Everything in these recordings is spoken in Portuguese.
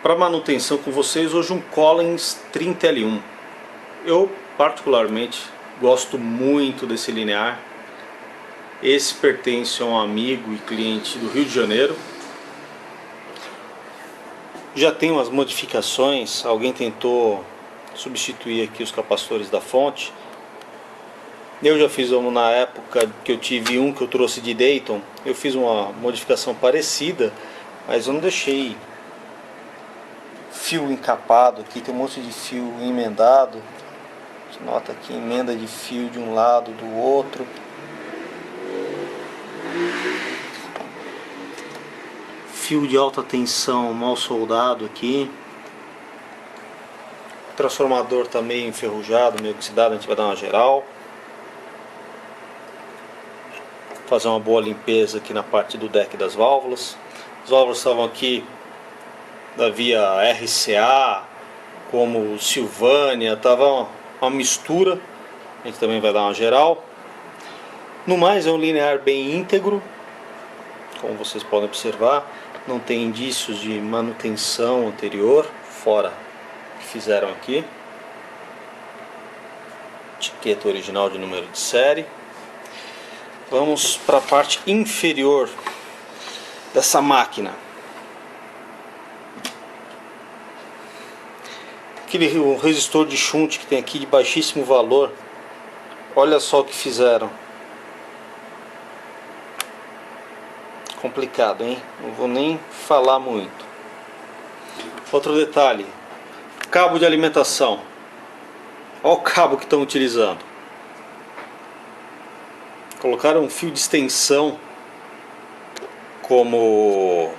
para manutenção com vocês hoje um Collins 30L1. Eu particularmente gosto muito desse linear. Esse pertence a um amigo e cliente do Rio de Janeiro. Já tem umas modificações, alguém tentou substituir aqui os capacitores da fonte. Eu já fiz um na época que eu tive um que eu trouxe de Dayton. Eu fiz uma modificação parecida, mas eu não deixei fio encapado aqui, tem um monte de fio emendado. Você nota aqui emenda de fio de um lado, do outro. Fio de alta tensão mal soldado aqui. Transformador tá meio enferrujado, meio oxidado, a gente vai dar uma geral. Fazer uma boa limpeza aqui na parte do deck das válvulas. As válvulas estavam aqui da via RCA, como Silvânia, tava uma mistura. A gente também vai dar uma geral. No mais é um linear bem íntegro, como vocês podem observar. Não tem indícios de manutenção anterior, fora que fizeram aqui. Etiqueta original de número de série. Vamos para a parte inferior dessa máquina. O resistor de shunt que tem aqui de baixíssimo valor. Olha só o que fizeram. Complicado, hein? Não vou nem falar muito. Outro detalhe: cabo de alimentação. Olha o cabo que estão utilizando. Colocaram um fio de extensão como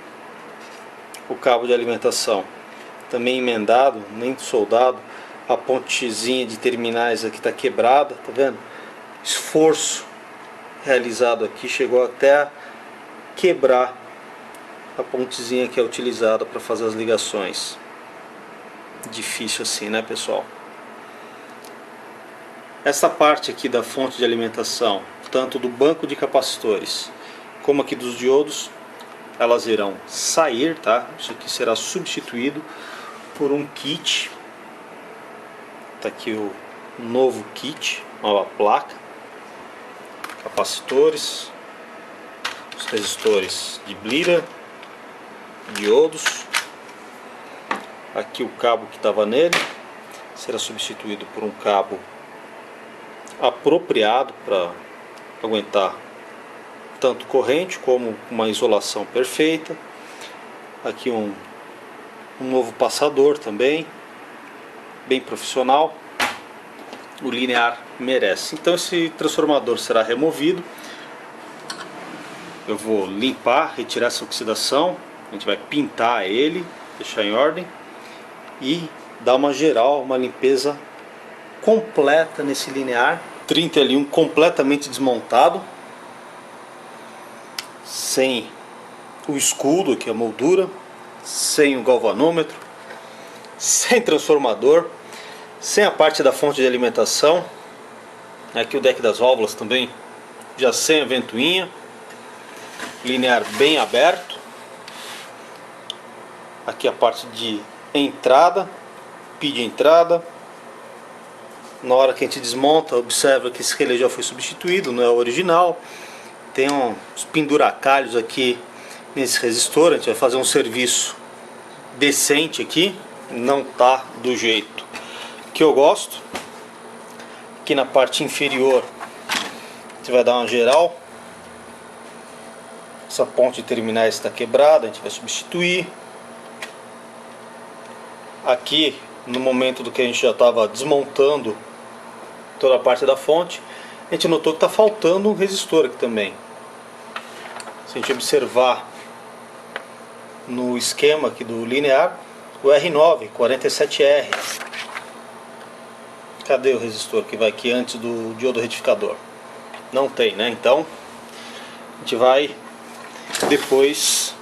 o cabo de alimentação, também emendado, nem soldado. A pontezinha de terminais aqui está quebrada, tá vendo? Esforço realizado aqui chegou até a quebrar a pontezinha que é utilizada para fazer as ligações. Difícil assim, né, pessoal? Essa parte aqui da fonte de alimentação, tanto do banco de capacitores como aqui dos diodos, elas irão sair, tá? Isso aqui será substituído por um kit. Tá aqui o novo kit, nova placa, capacitores, os resistores de Blira, diodos. Aqui o cabo que estava nele será substituído por um cabo apropriado para aguentar tanto corrente como uma isolação perfeita. Aqui um novo passador também, bem profissional. O linear merece. Então esse transformador será removido. Eu vou limpar, retirar essa oxidação. A gente vai pintar ele, deixar em ordem e dar uma geral, uma limpeza completa nesse linear 30L1 completamente desmontado, sem o escudo, que é a moldura, sem o galvanômetro, sem transformador, sem a parte da fonte de alimentação. Aqui o deck das válvulas também já sem a ventoinha, linear bem aberto. Aqui a parte de entrada, PI de entrada. Na hora que a gente desmonta, observa que esse relé já foi substituído, não é o original. Tem uns penduracalhos aqui nesse resistor. A gente vai fazer um serviço decente aqui. Não tá do jeito que eu gosto. Aqui na parte inferior a gente vai dar uma geral. Essa ponte de terminais está quebrada, a gente vai substituir. Aqui, no momento do que a gente já estava desmontando toda a parte da fonte, a gente notou que está faltando um resistor aqui também. Se a gente observar no esquema aqui do linear, o R9 47R, cadê o resistor que vai aqui antes do diodo retificador? Não tem, né? Então a gente vai depois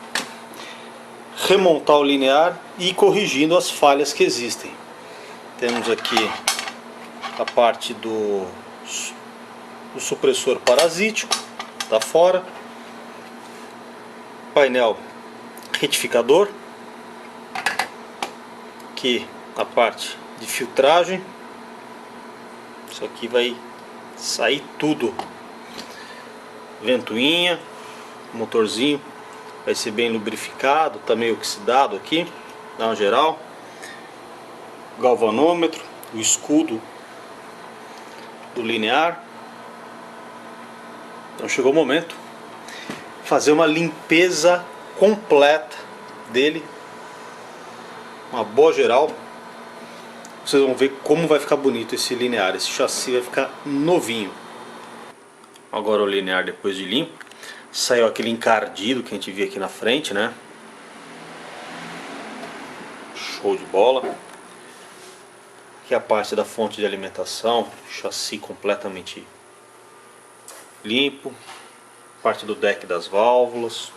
remontar o linear e ir corrigindo as falhas que existem. Temos aqui a parte do supressor parasítico, tá fora. Painel retificador. aqui a parte de filtragem. Isso aqui vai sair tudo. Ventoinha, motorzinho vai ser bem lubrificado, tá meio oxidado aqui, dá uma geral. Galvanômetro, o escudo do linear. Então chegou o momento de fazer uma limpeza completa dele, uma boa geral. Vocês vão ver como vai ficar bonito esse linear, esse chassi vai ficar novinho. Agora o linear, depois de limpo, saiu aquele encardido que a gente viu aqui na frente, né? Show de bola. Aqui é a parte da fonte de alimentação, chassi completamente limpo. Parte do deck das válvulas,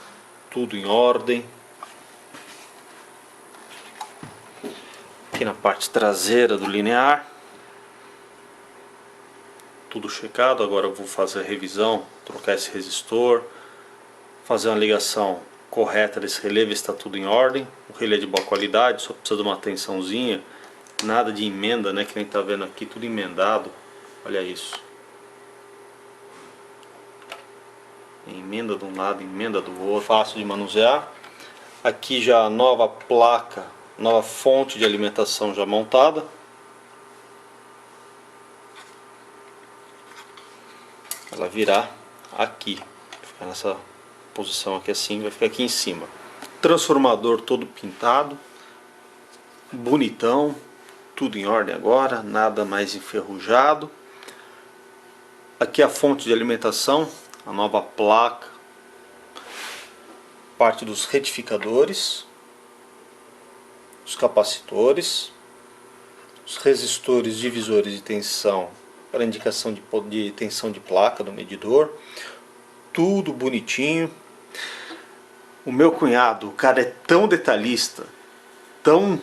tudo em ordem. Aqui na parte traseira do linear, tudo checado. Agora eu vou fazer a revisão, trocar esse resistor, fazer uma ligação correta desse relé, ver se está tudo em ordem. O relé é de boa qualidade, só precisa de uma tensãozinha, nada de emenda, né? Que nem está vendo aqui, tudo emendado. Olha isso. Emenda de um lado, emenda do outro, fácil de manusear. Aqui já a nova placa, nova fonte de alimentação já montada. Ela virar aqui, ficar nessa posição aqui assim, vai ficar aqui em cima. Transformador todo pintado, bonitão, tudo em ordem agora, nada mais enferrujado. Aqui a fonte de alimentação, a nova placa, parte dos retificadores, os capacitores, os resistores divisores de tensão para indicação de tensão de placa do medidor, tudo bonitinho. O meu cunhado, o cara é tão detalhista, tão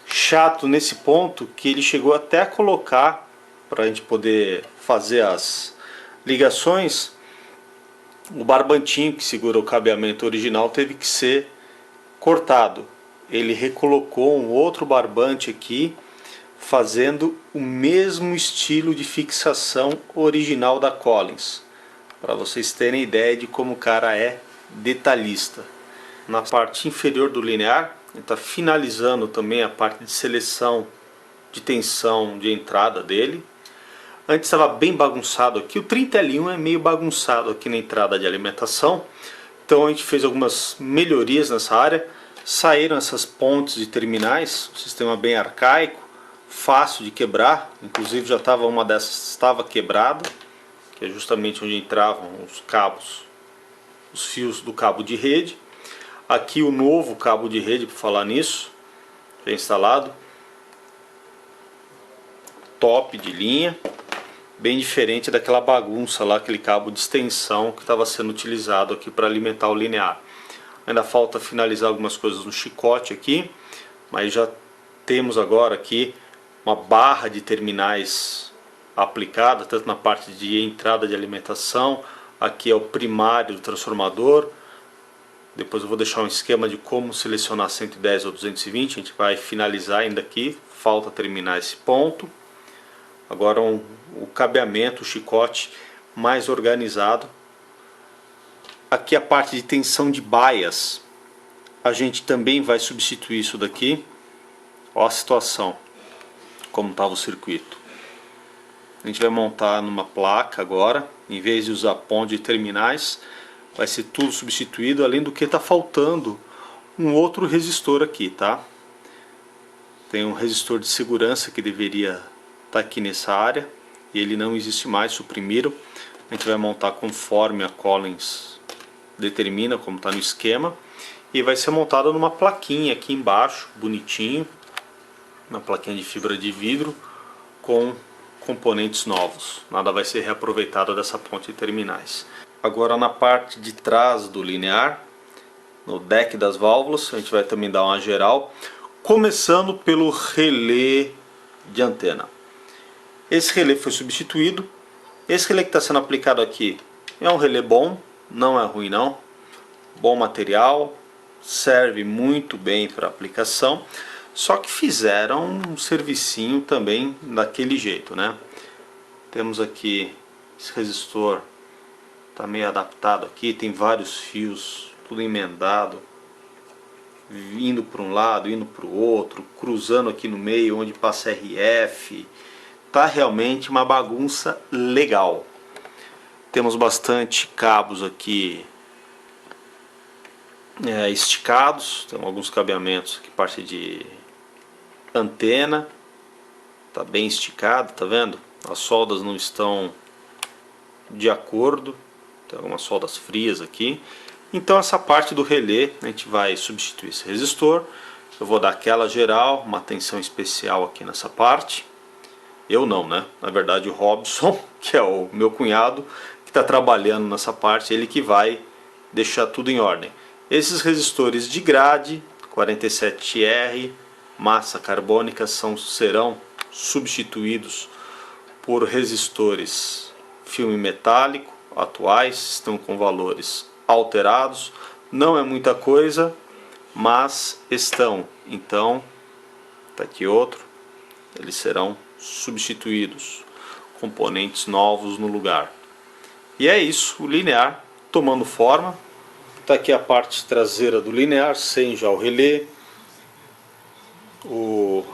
chato nesse ponto, que ele chegou até a colocar, para a gente poder fazer as ligações, o barbantinho que segura o cabeamento original teve que ser cortado. Ele recolocou um outro barbante aqui, fazendo o mesmo estilo de fixação original da Collins, para vocês terem ideia de como o cara é detalhista. Na parte inferior do linear, ele está finalizando também a parte de seleção de tensão de entrada dele. Antes estava bem bagunçado aqui, o 30L1 é meio bagunçado aqui na entrada de alimentação, então a gente fez algumas melhorias nessa área. Saíram essas pontes de terminais, um sistema bem arcaico, fácil de quebrar, inclusive já estava uma dessas estava quebrada, que é justamente onde entravam os cabos, os fios do cabo de rede. Aqui o novo cabo de rede, por falar nisso, já instalado, top de linha, bem diferente daquela bagunça lá, aquele cabo de extensão que estava sendo utilizado aqui para alimentar o linear. Ainda falta finalizar algumas coisas no chicote aqui, mas já temos agora aqui uma barra de terminais aplicada, tanto na parte de entrada de alimentação. Aqui é o primário do transformador. Depois eu vou deixar um esquema de como selecionar 110 ou 220, a gente vai finalizar ainda aqui, falta terminar esse ponto. Agora o cabeamento, o chicote mais organizado. Aqui a parte de tensão de baias, a gente também vai substituir isso daqui. Olha a situação, como estava o circuito. A gente vai montar numa placa agora, em vez de usar ponte de terminais, vai ser tudo substituído, além do que está faltando um outro resistor aqui, tá? Tem um resistor de segurança que deveria estar aqui nessa área, e ele não existe mais, suprimiram. A gente vai montar conforme a Collins determina, como está no esquema, e vai ser montada numa plaquinha aqui embaixo, bonitinho, uma plaquinha de fibra de vidro com componentes novos. Nada vai ser reaproveitado dessa ponte de terminais. Agora na parte de trás do linear, no deck das válvulas, a gente vai também dar uma geral, começando pelo relé de antena. Esse relé foi substituído. Esse relé que está sendo aplicado aqui é um relé bom, não é ruim não, bom material, serve muito bem para aplicação. Só que fizeram um servicinho também daquele jeito, né? Temos aqui esse resistor, tá meio adaptado aqui, tem vários fios, tudo emendado, indo para um lado, indo para o outro, cruzando aqui no meio onde passa RF. Tá realmente uma bagunça legal. Temos bastante cabos aqui esticados, tem alguns cabeamentos aqui, parte de antena, tá bem esticado, tá vendo? As soldas não estão de acordo, tem algumas soldas frias aqui. Então essa parte do relé a gente vai substituir esse resistor. Eu vou dar aquela geral, uma atenção especial aqui nessa parte. Eu não, né? Na verdade o Robson, que é o meu cunhado, que está trabalhando nessa parte, ele que vai deixar tudo em ordem. Esses resistores de grade 47R, massa carbônica, serão substituídos por resistores filme metálico atuais, estão com valores alterados. Não é muita coisa, mas estão. Então, tá aqui outro, eles serão substituídos, componentes novos no lugar. E é isso, o linear tomando forma. Tá aqui a parte traseira do linear, sem já o relé,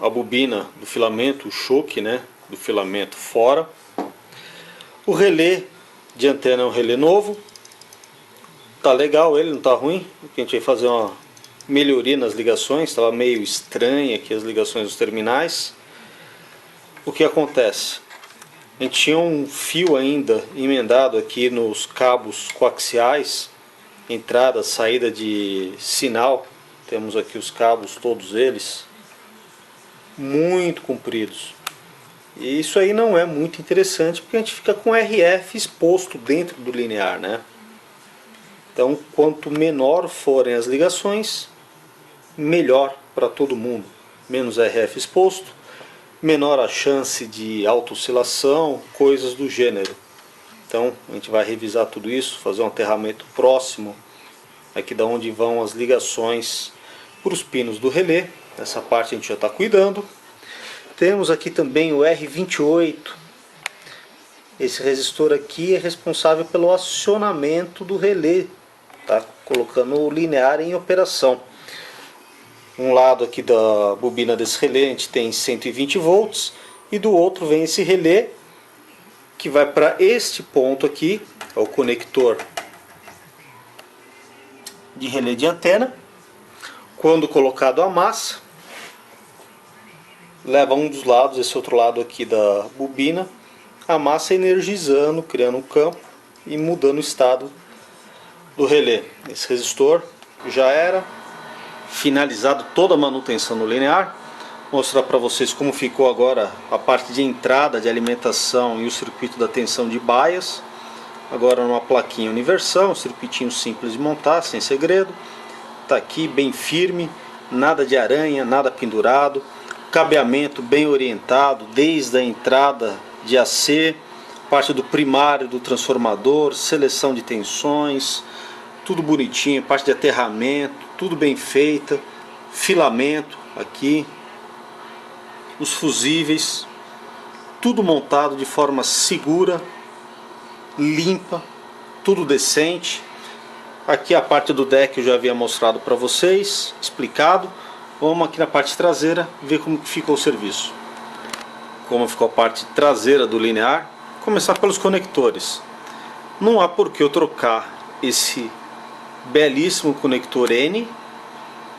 a bobina do filamento, o choque, né, do filamento fora. O relé de antena é um relé novo, tá legal, ele não tá ruim. A gente vai fazer uma melhoria nas ligações, estava meio estranha aqui as ligações dos terminais. O que acontece? A gente tinha um fio ainda emendado aqui nos cabos coaxiais, entrada, saída de sinal. Temos aqui os cabos, todos eles muito compridos. E isso aí não é muito interessante, porque a gente fica com RF exposto dentro do linear, né? Então, quanto menor forem as ligações, melhor para todo mundo. Menos RF exposto, menor a chance de auto-oscilação, coisas do gênero. Então a gente vai revisar tudo isso, fazer um aterramento próximo aqui da onde vão as ligações para os pinos do relé. Essa parte a gente já está cuidando. Temos aqui também o R28. Esse resistor aqui é responsável pelo acionamento do relé, tá? Colocando o linear em operação. Um lado aqui da bobina desse relé a gente tem 120 volts e do outro vem esse relé que vai para este ponto aqui, é o conector de relé de antena. Quando colocado a massa, leva um dos lados, esse outro lado aqui da bobina, a massa energizando, criando um campo e mudando o estado do relé. Esse resistor já era finalizado toda a manutenção no linear. Vou mostrar para vocês como ficou agora a parte de entrada de alimentação e o circuito da tensão de baias. Agora numa plaquinha universal, um circuitinho simples de montar, sem segredo. Está aqui bem firme, nada de aranha, nada pendurado. Cabeamento bem orientado, desde a entrada de AC, parte do primário do transformador, seleção de tensões, tudo bonitinho, parte de aterramento, tudo bem feita, filamento aqui, os fusíveis, tudo montado de forma segura, limpa, tudo decente. Aqui a parte do deck eu já havia mostrado para vocês, explicado. Vamos aqui na parte traseira ver como que ficou o serviço. Como ficou a parte traseira do linear. Começar pelos conectores. Não há por que eu trocar esse belíssimo conector N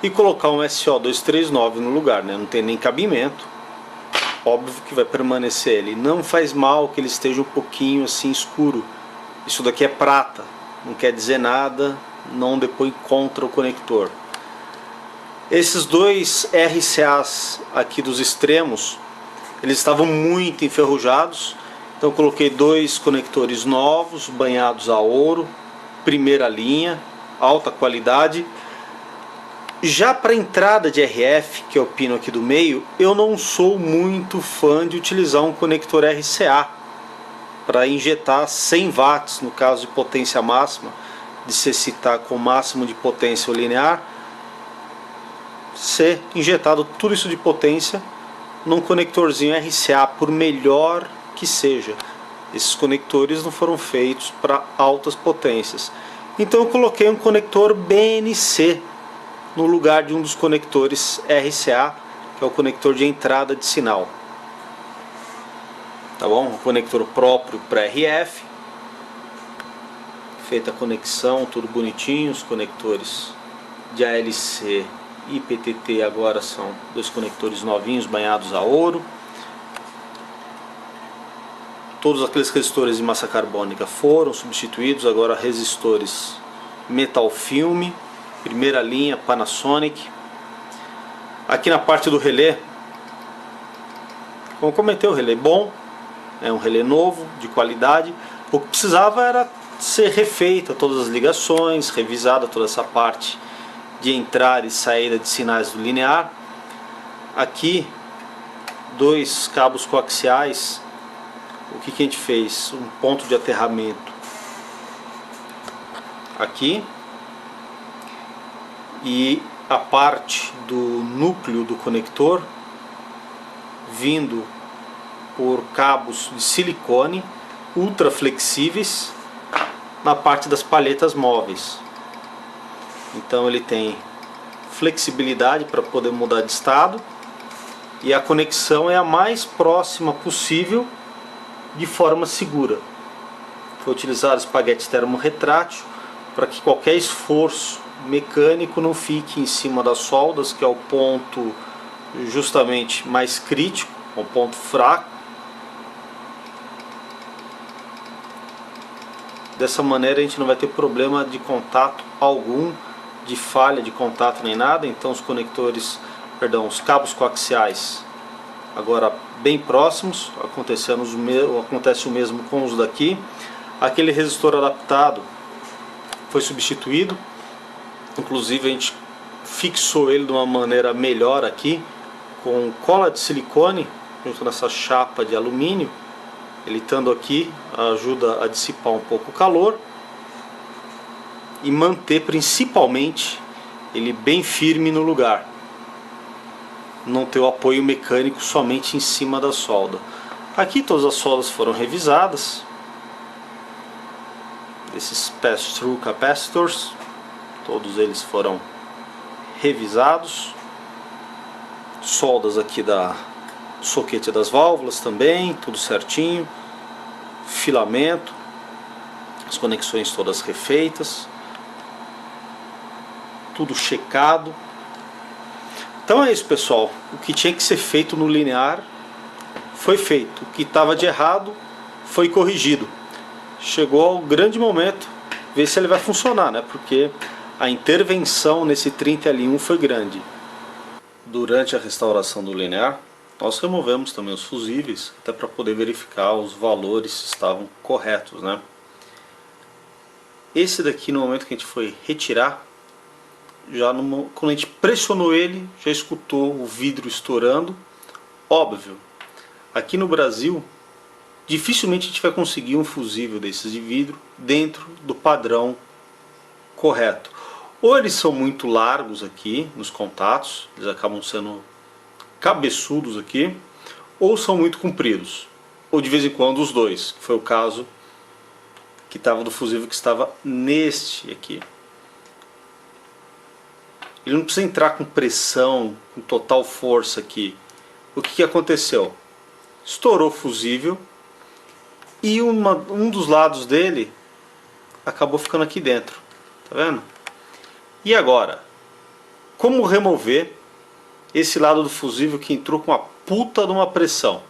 e colocar um SO239 no lugar, né? Não tem nem cabimento. Óbvio que vai permanecer ele. Não faz mal que ele esteja um pouquinho assim escuro. Isso daqui é prata, não quer dizer nada, não depõe contra o conector. Esses dois RCAs aqui dos extremos, eles estavam muito enferrujados. Então eu coloquei dois conectores novos, banhados a ouro, primeira linha, alta qualidade. Já para entrada de RF, que é o pino aqui do meio, eu não sou muito fã de utilizar um conector RCA para injetar 100 watts, no caso de potência máxima, de necessitar com o máximo de potência linear. ser injetado tudo isso de potência num conectorzinho RCA, por melhor que seja. Esses conectores não foram feitos para altas potências. Então eu coloquei um conector BNC no lugar de um dos conectores RCA, que é o conector de entrada de sinal. Tá bom? Um conector próprio para RF. Feita a conexão, tudo bonitinho. Os conectores de ALC e PTT agora são dois conectores novinhos, banhados a ouro. Todos aqueles resistores de massa carbônica foram substituídos, agora resistores metal filme, primeira linha Panasonic. Aqui na parte do relé, como comentei, o relé bom, é um relé novo, de qualidade. O que precisava era ser refeita todas as ligações, revisada toda essa parte de entrada e saída de sinais do linear. Aqui, dois cabos coaxiais. O que a gente fez? Um ponto de aterramento aqui, e a parte do núcleo do conector vindo por cabos de silicone ultra flexíveis na parte das palhetas móveis. Então ele tem flexibilidade para poder mudar de estado, e a conexão é a mais próxima possível de forma segura. Foi utilizado espaguete termorretrátil para que qualquer esforço mecânico não fique em cima das soldas, que é o ponto justamente mais crítico, um ponto fraco. Dessa maneira a gente não vai ter problema de contato algum, de falha de contato nem nada. Então os conectores, perdão, os cabos coaxiais agora bem próximos, acontece o mesmo com os daqui. Aquele resistor adaptado foi substituído, inclusive a gente fixou ele de uma maneira melhor aqui, com cola de silicone junto nessa chapa de alumínio. Ele estando aqui ajuda a dissipar um pouco o calor e manter principalmente ele bem firme no lugar, não ter o apoio mecânico somente em cima da solda. Aqui todas as soldas foram revisadas, esses pass-through capacitors, todos eles foram revisados. Soldas aqui da soquete das válvulas também, tudo certinho. Filamento, as conexões todas refeitas, tudo checado. Então é isso, pessoal. O que tinha que ser feito no linear foi feito. O que estava de errado foi corrigido. Chegou o grande momento, ver se ele vai funcionar, né? Porque a intervenção nesse 30L1 foi grande. Durante a restauração do linear, nós removemos também os fusíveis, até para poder verificar os valores se estavam corretos, né? Esse daqui, no momento que a gente foi retirar, quando a gente pressionou ele, já escutou o vidro estourando. Óbvio, aqui no Brasil dificilmente a gente vai conseguir um fusível desses de vidro dentro do padrão correto. Ou eles são muito largos aqui nos contatos, eles acabam sendo cabeçudos aqui, ou são muito compridos, ou de vez em quando os dois, que foi o caso que estava do fusível que estava neste aqui. Ele não precisa entrar com pressão, com total força aqui. O que aconteceu? Estourou o fusível e um dos lados dele acabou ficando aqui dentro. Tá vendo? E agora? Como remover esse lado do fusível que entrou com uma puta de uma pressão?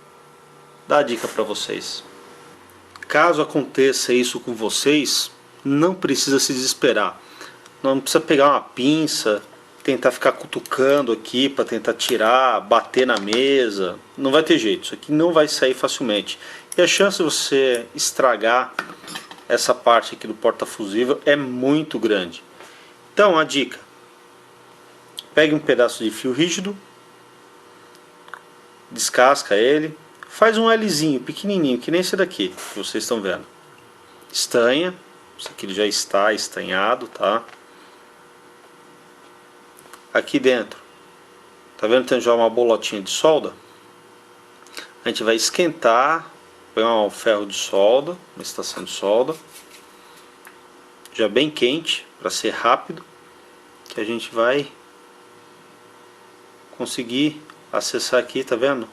Dá a dica para vocês. Caso aconteça isso com vocês, não precisa se desesperar. Não precisa pegar uma pinça, tentar ficar cutucando aqui para tentar tirar, bater na mesa. Não vai ter jeito, isso aqui não vai sair facilmente. E a chance de você estragar essa parte aqui do porta-fusível é muito grande. Então a dica: pegue um pedaço de fio rígido, descasca ele, faz um Lzinho pequenininho, que nem esse daqui que vocês estão vendo. Estanha, isso aqui já está estanhado, tá? Aqui dentro Tá vendo? Tem já uma bolotinha de solda. A gente vai esquentar, põe um ferro de solda, uma estação de solda, já bem quente, para ser rápido, que a gente vai conseguir acessar aqui, tá vendo?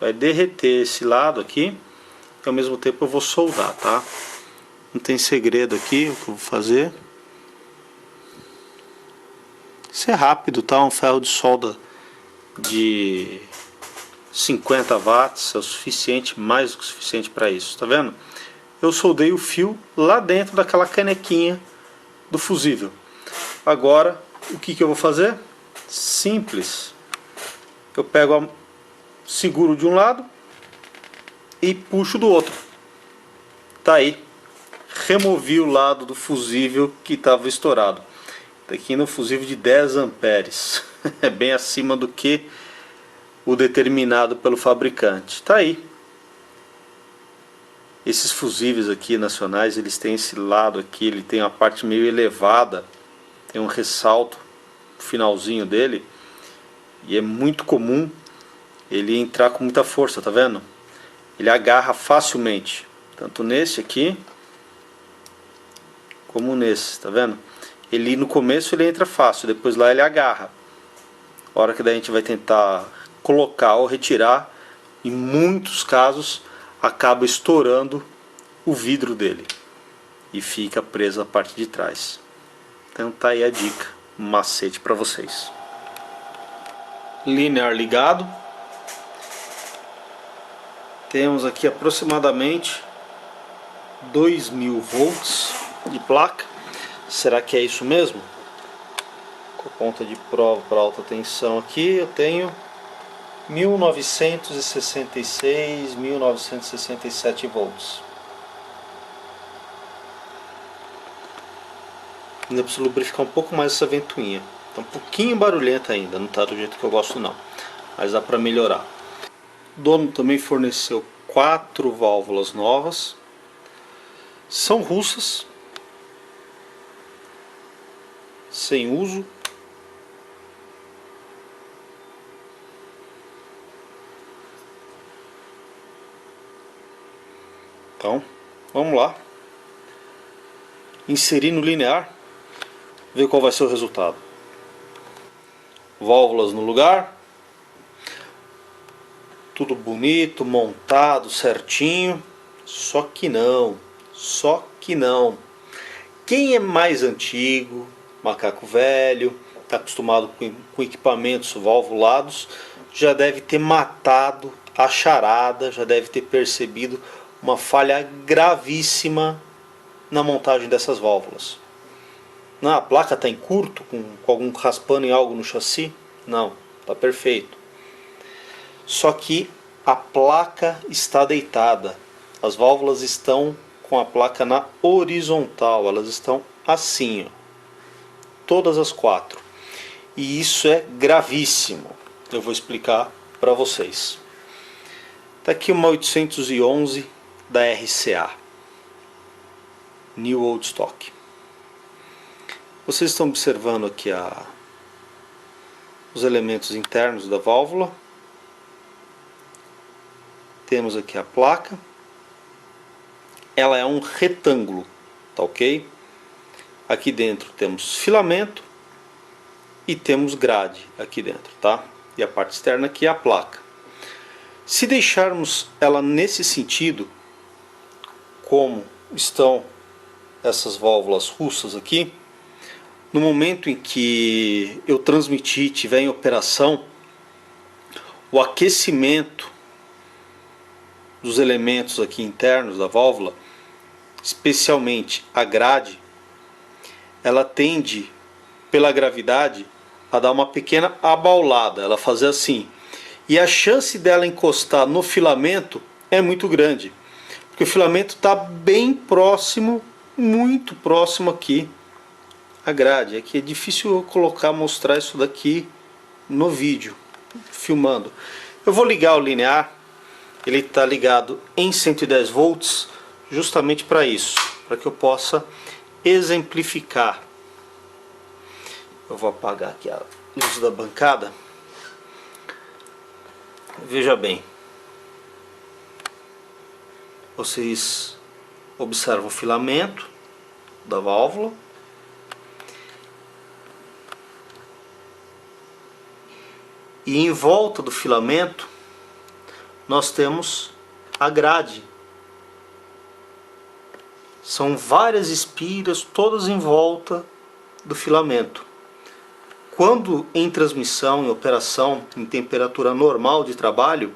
Vai derreter esse lado aqui, e ao mesmo tempo eu vou soldar, tá? Não tem segredo aqui o que eu vou fazer. Isso é rápido, tá? Um ferro de solda de 50 watts é o suficiente, mais do que o suficiente para isso, tá vendo? Eu soldei o fio lá dentro daquela canequinha do fusível. Agora, o que eu vou fazer? Simples. Eu pego, seguro de um lado e puxo do outro. Tá aí. Removi o lado do fusível que estava estourado. Tá aqui no fusível de 10 amperes. É bem acima do que o determinado pelo fabricante. Tá aí. Esses fusíveis aqui nacionais, eles têm esse lado aqui, ele tem a parte meio elevada, tem um ressalto no finalzinho dele, e é muito comum ele entrar com muita força, tá vendo? Ele agarra facilmente, tanto nesse aqui como nesse, tá vendo? Ele no começo ele entra fácil, depois lá ele agarra. A hora que daí a gente vai tentar colocar ou retirar, em muitos casos acaba estourando o vidro dele e fica preso a parte de trás. Então tá aí a dica, um macete para vocês. Linear ligado. Temos aqui aproximadamente 2000 volts de placa. Será que é isso mesmo? Com a ponta de prova para alta tensão aqui eu tenho 1966, 1967 volts. Ainda preciso lubrificar um pouco mais essa ventoinha. Tá um pouquinho barulhenta ainda, não tá do jeito que eu gosto não. Mas dá para melhorar. O dono também forneceu 4 válvulas novas. São russas. Sem uso. Então, vamos lá. Inserir no linear. Ver qual vai ser o resultado. Válvulas no lugar. Tudo bonito, montado, certinho. Só que não. Quem é mais antigo, macaco velho, está acostumado com equipamentos valvulados, já deve ter matado a charada, já deve ter percebido uma falha gravíssima na montagem dessas válvulas. Não, a placa está em curto, com algum raspando em algo no chassi? Não, está perfeito. Só que a placa está deitada. As válvulas estão com a placa na horizontal, elas estão assim, ó. Todas as 4. E isso é gravíssimo. Eu vou explicar para vocês. Está aqui uma 811 da RCA. New Old Stock. Vocês estão observando aqui os elementos internos da válvula. Temos aqui a placa. Ela é um retângulo, tá ok? Aqui dentro temos filamento e temos grade aqui dentro, tá? E a parte externa aqui é a placa. Se deixarmos ela nesse sentido, como estão essas válvulas russas aqui, no momento em que eu transmitir, tiver em operação, o aquecimento dos elementos aqui internos da válvula, especialmente a grade, ela tende, pela gravidade, a dar uma pequena abaulada, ela fazer assim. E a chance dela encostar no filamento é muito grande, porque o filamento está bem próximo, muito próximo aqui à grade. Aqui é difícil eu colocar, mostrar isso daqui no vídeo, filmando. Eu vou ligar o linear, ele está ligado em 110 volts, justamente para isso, para que eu possa exemplificar. Eu vou apagar aqui a luz da bancada Veja bem, vocês observam o filamento da válvula. E em volta do filamento nós temos a grade. São várias espiras, todas em volta do filamento. Quando em transmissão, em operação, em temperatura normal de trabalho,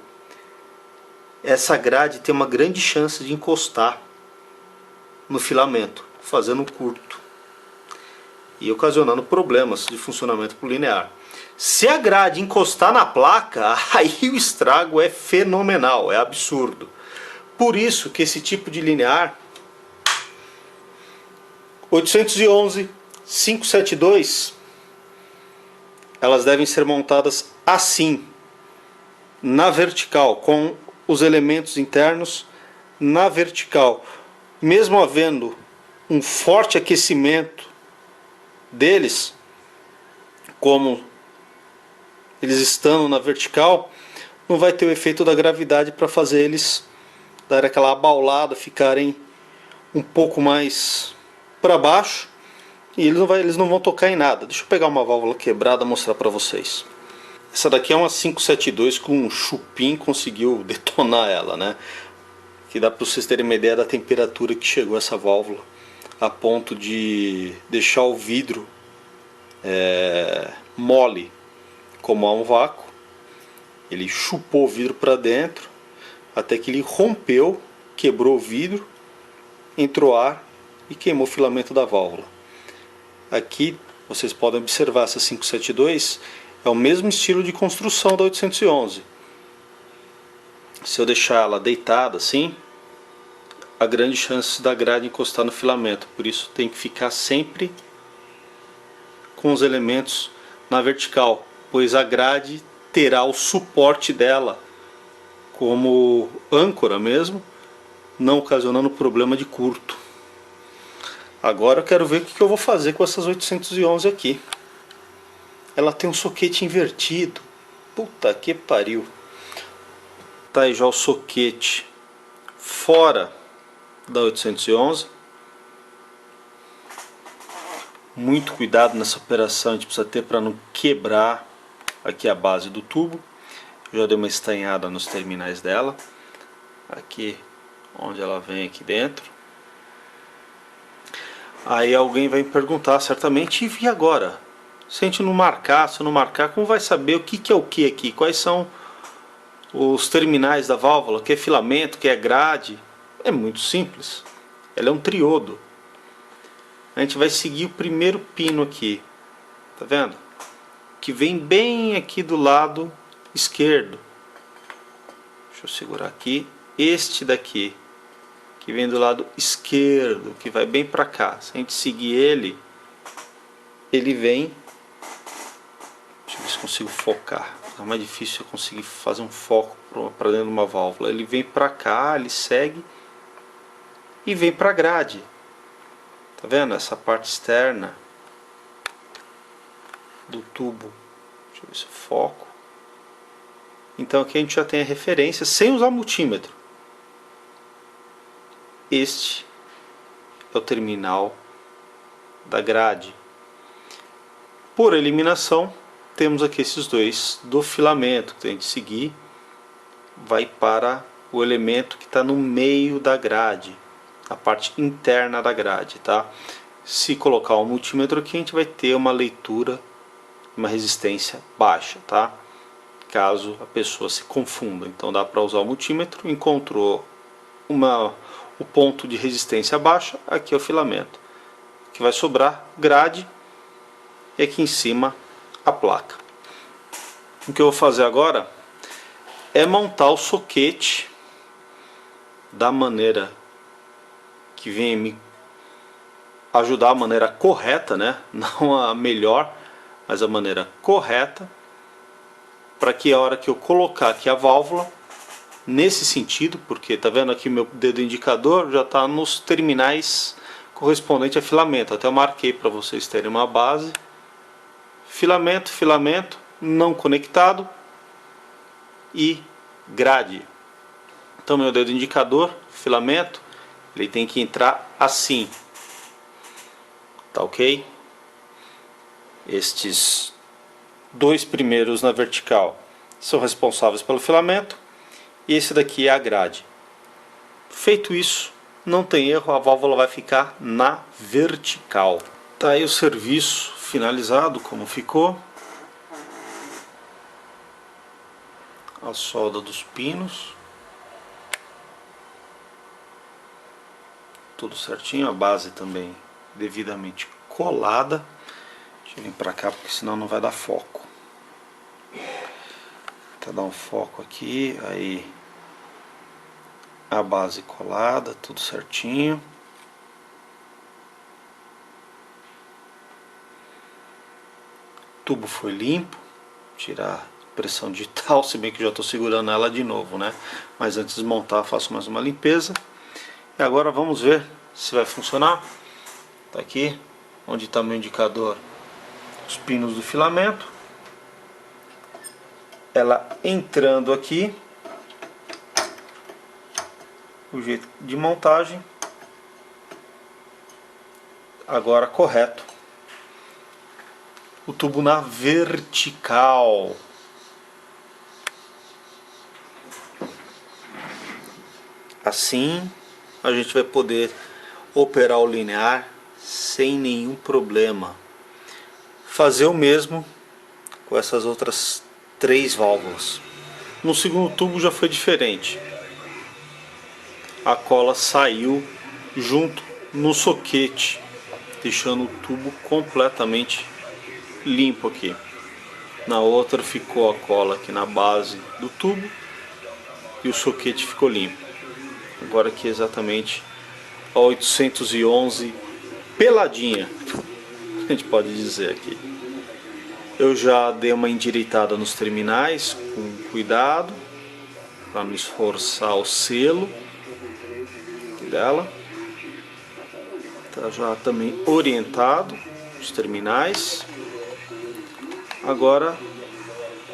essa grade tem uma grande chance de encostar no filamento, fazendo um curto e ocasionando problemas de funcionamento linear. Se a grade encostar na placa, aí o estrago é fenomenal, é absurdo. Por isso que esse tipo de linear 811, 572, elas devem ser montadas assim, na vertical, com os elementos internos na vertical. Mesmo havendo um forte aquecimento deles, como eles estando na vertical, não vai ter o efeito da gravidade para fazer eles dar aquela abaulada, ficarem um pouco mais para baixo, e eles não vão tocar em nada. Deixa eu pegar uma válvula quebrada e mostrar para vocês. Essa daqui é uma 572 com um chupim, conseguiu detonar ela, né? Que dá para vocês terem uma ideia da temperatura que chegou essa válvula, a ponto de deixar o vidro mole, como há um vácuo. Ele chupou o vidro para dentro, até que ele rompeu, quebrou o vidro, entrou ar e queimou o filamento da válvula. Aqui vocês podem observar, essa 572 é o mesmo estilo de construção da 811. Se eu deixar ela deitada assim, há grande chance da grade encostar no filamento. Por isso tem que ficar sempre com os elementos na vertical, pois a grade terá o suporte dela como âncora mesmo, não ocasionando problema de curto. Agora eu quero ver o que eu vou fazer com essas 811 aqui. Ela tem um soquete invertido. Puta que pariu. Tá aí já o soquete fora da 811. Muito cuidado nessa operação, a gente precisa ter para não quebrar aqui a base do tubo. Eu já dei uma estanhada nos terminais dela. Aqui onde ela vem aqui dentro. Aí alguém vai me perguntar certamente, e agora? Se a gente não marcar, se não marcar, como vai saber o que é o que aqui? Quais são os terminais da válvula? O que é filamento, o que é grade? É muito simples. Ela é um triodo. A gente vai seguir o primeiro pino aqui. Tá vendo? Que vem bem aqui do lado esquerdo. Deixa eu segurar aqui. Este daqui, que vem do lado esquerdo, que vai bem para cá. Se a gente seguir ele vem. Deixa eu ver se consigo focar. É mais difícil eu conseguir fazer um foco para dentro de uma válvula. Ele vem para cá, ele segue e vem para a grade. Tá vendo? Essa parte externa do tubo. Deixa eu ver se eu foco. Então aqui a gente já tem a referência sem usar multímetro. Este é o terminal da grade. Por eliminação, temos aqui esses dois do filamento que a gente seguir, vai para o elemento que está no meio da grade, a parte interna da grade, tá? Se colocar um multímetro aqui, a gente vai ter uma leitura, uma resistência baixa, tá? Caso a pessoa se confunda, então dá para usar o multímetro. Encontrou o ponto de resistência baixa, aqui é o filamento, que vai sobrar grade, e aqui em cima a placa. O que eu vou fazer agora é montar o soquete da maneira que vem me ajudar, a maneira correta, né? Não a melhor, mas a maneira correta, para que a hora que eu colocar aqui a válvula, nesse sentido, porque tá vendo aqui meu dedo indicador já está nos terminais correspondente a filamento. Até eu marquei para vocês terem uma base. Filamento, filamento não conectado, e grade. Então meu dedo indicador, filamento, ele tem que entrar assim, tá ok? Estes dois primeiros na vertical são responsáveis pelo filamento e esse daqui é a grade. Feito isso, não tem erro, a válvula vai ficar na vertical. Tá aí o serviço finalizado, como ficou. A solda dos pinos. Tudo certinho, a base também devidamente colada. Deixa eu vir pra cá porque senão não vai dar foco. Tá, dar um foco aqui, aí a base colada, tudo certinho. O tubo foi limpo, tirar pressão digital, se bem que já estou segurando ela de novo, né? Mas antes de montar, faço mais uma limpeza. E agora vamos ver se vai funcionar. Tá aqui, onde está meu indicador, os pinos do filamento. Ela entrando aqui, o jeito de montagem. Agora correto. O tubo na vertical. Assim a gente vai poder operar o linear sem nenhum problema. Fazer o mesmo com essas outras 3 válvulas. No segundo tubo já foi diferente. A cola saiu junto no soquete, deixando o tubo completamente limpo aqui. Na outra ficou a cola aqui na base do tubo e o soquete ficou limpo. Agora aqui exatamente a 811 peladinha, a gente pode dizer aqui. Eu já dei uma endireitada nos terminais com cuidado para não esforçar o selo dela. Tá já também orientado os terminais. Agora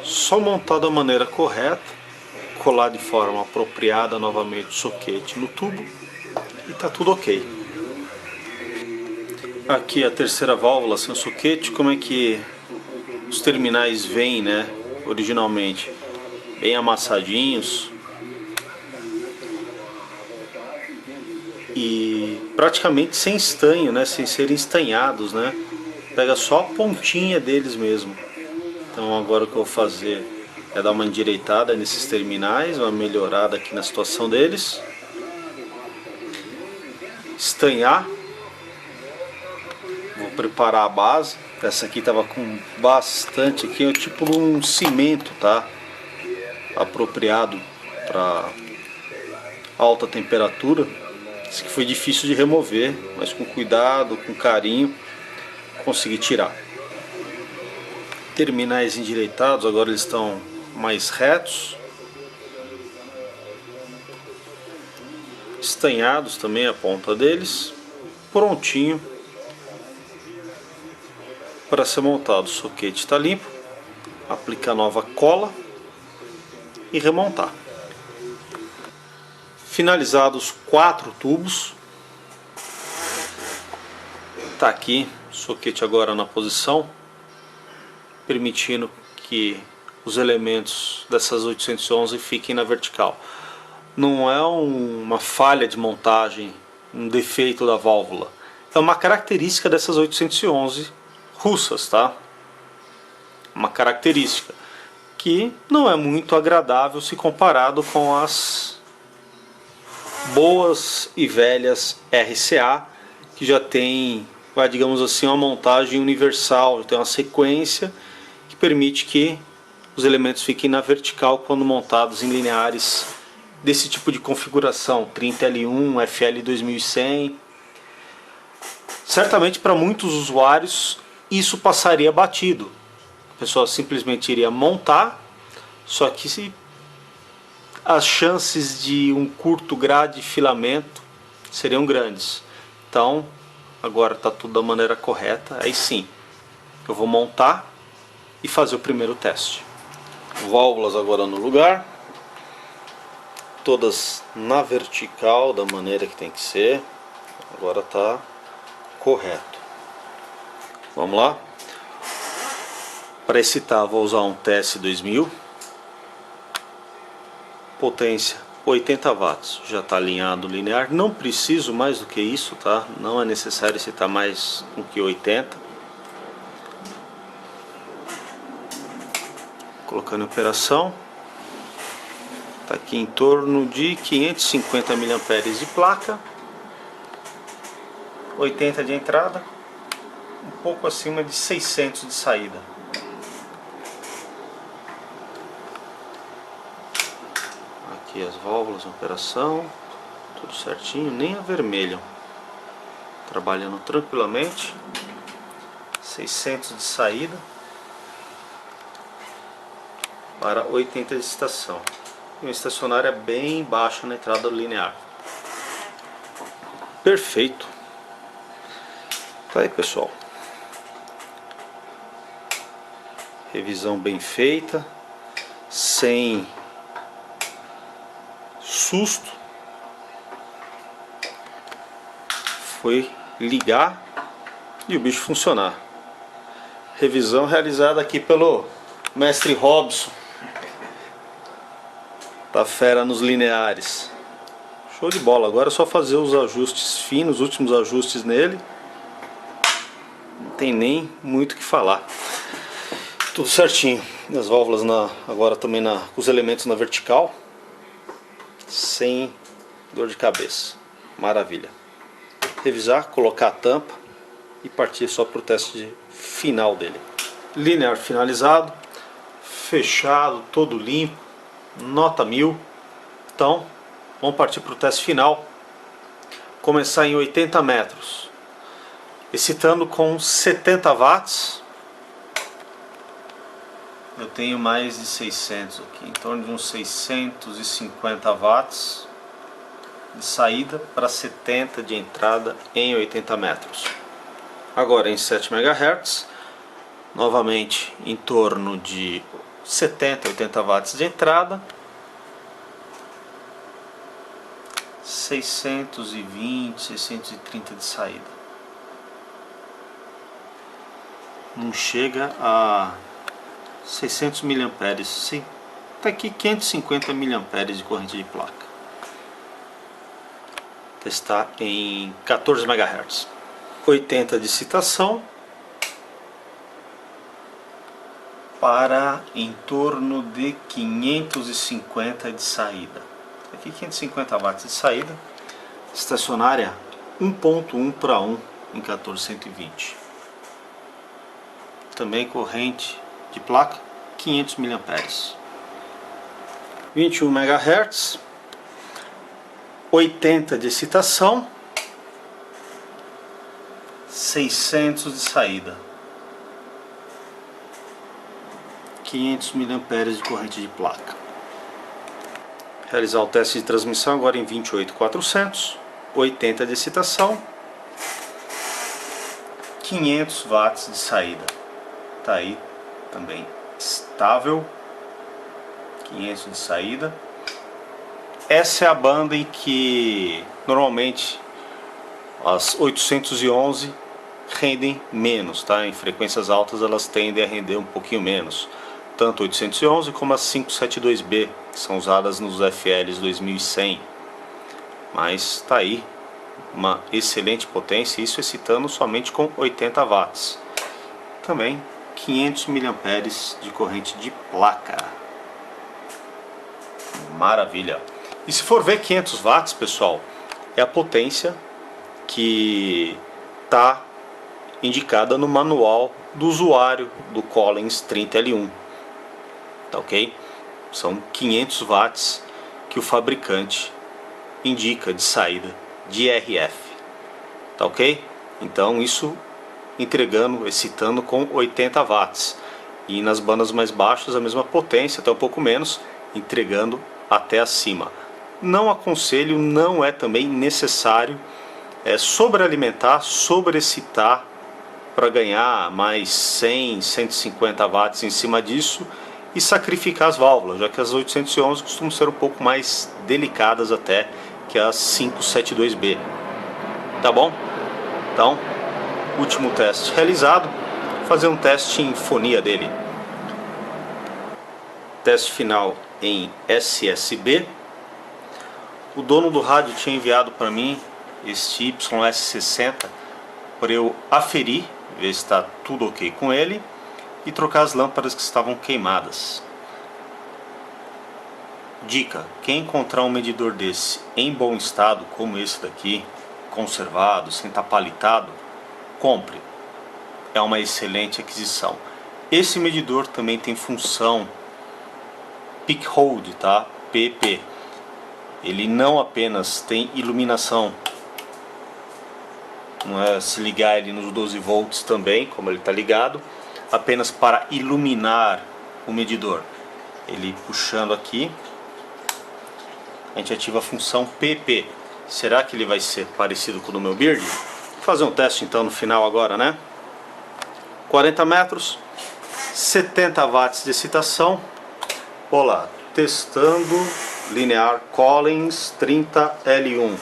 só montar da maneira correta, colar de forma apropriada novamente o soquete no tubo e tá tudo ok. Aqui a terceira válvula sem o soquete, como é que os terminais vêm, né, originalmente? Bem amassadinhos e praticamente sem estanho, né, sem serem estanhados, né? Pega só a pontinha deles mesmo. Então agora o que eu vou fazer é dar uma endireitada nesses terminais, uma melhorada aqui na situação deles. Estanhar. Vou preparar a base. Essa aqui estava com bastante aqui, é tipo um cimento, tá? Apropriado para alta temperatura. Isso aqui foi difícil de remover, mas com cuidado, com carinho, consegui tirar. Terminais endireitados, agora eles estão mais retos. Estanhados também a ponta deles. Prontinho para ser montado. O soquete está limpo. Aplicar nova cola e remontar. Finalizados 4 tubos. Tá aqui o soquete agora na posição, permitindo que os elementos dessas 811 fiquem na vertical. Não é uma falha de montagem, um defeito da válvula. É uma característica dessas 811 russas, tá? Uma característica que não é muito agradável se comparado com as boas e velhas RCA, que já tem, digamos assim, uma montagem universal, tem uma sequência que permite que os elementos fiquem na vertical quando montados em lineares desse tipo de configuração, 30L1, FL2100. Certamente para muitos usuários isso passaria batido. A pessoa simplesmente iria montar, só que as chances de um curto grade de filamento seriam grandes. Então, agora está tudo da maneira correta, aí sim, eu vou montar e fazer o primeiro teste. Válvulas agora no lugar. todas na vertical da maneira que tem que ser. Agora está correto. Vamos lá. Para excitar vou usar um TS2000, potência 80 watts, já está alinhado linear, não preciso mais do que isso, tá? Não é necessário excitar mais do que 80. Colocando em operação, está aqui em torno de 550 mA de placa, 80 de entrada, um pouco acima de 600 de saída. Aqui as válvulas em operação, tudo certinho, nem avermelham, trabalhando tranquilamente. 600 de saída para 80 de excitação. E uma estacionária bem baixa na entrada linear. Perfeito. Tá aí, pessoal. Revisão bem feita, sem susto. Foi ligar e o bicho funcionar. Revisão realizada aqui pelo mestre Robson. Tá fera nos lineares. Show de bola. Agora é só fazer os ajustes finos, os últimos ajustes nele. Não tem nem muito o que falar. Tudo certinho. As válvulas agora também com os elementos na vertical. Sem dor de cabeça. Maravilha. Revisar, colocar a tampa e partir só para o teste final dele. Linear finalizado, fechado, todo limpo, nota 1000. Então, vamos partir para o teste final. Começar em 80 metros, excitando com 70 watts. Eu tenho mais de 600 aqui, em torno de uns 650 watts de saída para 70 de entrada em 80 metros. Agora em 7 MHz, novamente em torno de 70 a 80 watts de entrada, 620, 630 de saída. Não chega a 600 mA, sim, está aqui 550 mA de corrente de placa. Está em 14 MHz. 80 de excitação para em torno de 550 de saída. Aqui 550 watts de saída. Estacionária 1.1 para 1 em 14120. Também corrente de placa 500 mA. 21 MHz. 80 de excitação, 600 de saída, 500 mA de corrente de placa. Realizar o teste de transmissão agora em 28400, 80 de excitação, 500 watts de saída. Tá aí também estável, 500 de saída. Essa é a banda em que normalmente as 811 rendem menos, tá? Em frequências altas elas tendem a render um pouquinho menos. Tanto 811 como as 572B, que são usadas nos FLs 2100. Mas tá aí uma excelente potência, isso excitando somente com 80 watts. Também 500 mA de corrente de placa. Maravilha! E se for ver 500 watts, pessoal, é a potência que está indicada no manual do usuário do Collins 30L1. Tá ok? São 500 watts que o fabricante indica de saída de RF. Tá ok? Então isso entregando, excitando com 80 watts. E nas bandas mais baixas a mesma potência, até um pouco menos, entregando até acima. Não aconselho, não é também necessário sobrealimentar, sobreexcitar para ganhar mais 100, 150 watts em cima disso e sacrificar as válvulas, já que as 811 costumam ser um pouco mais delicadas até que as 572B. Tá bom? Então, último teste realizado, fazer um teste em fonia dele. Teste final em SSB. O dono do rádio tinha enviado para mim este YS60 para eu aferir, ver se está tudo ok com ele e trocar as lâmpadas que estavam queimadas. Dica: quem encontrar um medidor desse em bom estado, como esse daqui, conservado, sem estar palitado, compre. É uma excelente aquisição. Esse medidor também tem função Peak Hold, tá? PP. Ele não apenas tem iluminação, não é se ligar ele nos 12 volts também, como ele está ligado, apenas para iluminar o medidor. Ele puxando aqui, a gente ativa a função PP. Será que ele vai ser parecido com o do meu Beard? Vou fazer um teste então no final agora, né? 40 metros, 70 watts de excitação. Olá, testando linear Collins 30L1.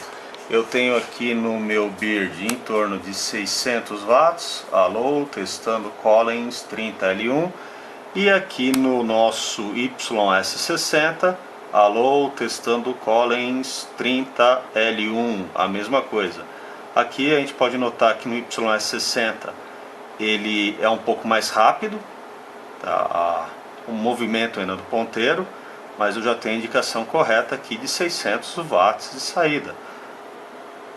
Eu tenho aqui no meu Beard em torno de 600 watts. Alô, testando Collins 30L1. E aqui no nosso YS60, alô, testando Collins 30L1, a mesma coisa. Aqui a gente pode notar que no YS60 ele é um pouco mais rápido, tá? O movimento ainda do ponteiro, mas eu já tenho a indicação correta aqui de 600 watts de saída.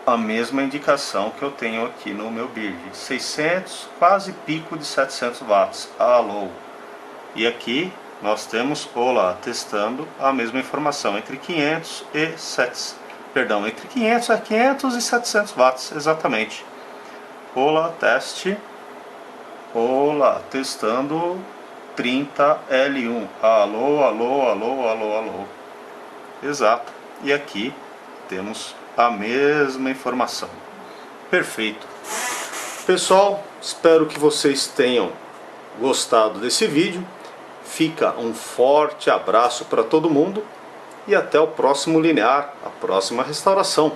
A mesma indicação que eu tenho aqui no meu Beard, 600, quase pico de 700 watts. Alô. E aqui nós temos, olá, testando a mesma informação, entre 500 e 700, perdão, entre 500 e 700 watts, exatamente. Olá, teste. Olá, testando 30L1. Alô, alô, alô, alô, alô. Exato. E aqui temos a mesma informação. Perfeito. Pessoal, espero que vocês tenham gostado desse vídeo. Fica um forte abraço para todo mundo e até o próximo linear, a próxima restauração.